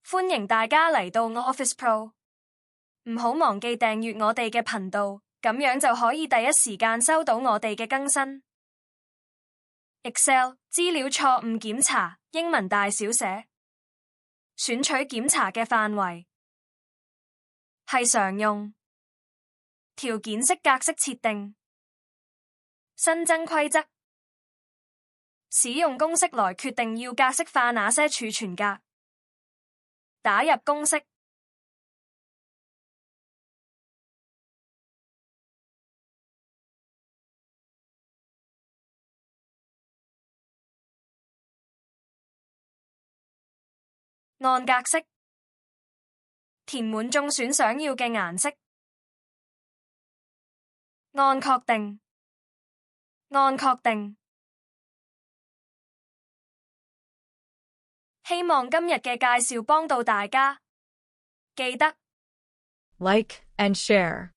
歡迎大家嚟到 Office Pro， 唔好忘記訂閱我哋嘅頻道，咁樣就可以第一時間收到我哋嘅更新。Excel 資料錯誤檢查，英文大小寫。選取檢查嘅範圍係常用。條件式格式設定。新增規則。使用公式來決定要格式化哪些儲存格。打入公式。按格式。填滿中選想要嘅顏色。按確定。按確定。希望今日嘅介紹幫到大家，記得 like and share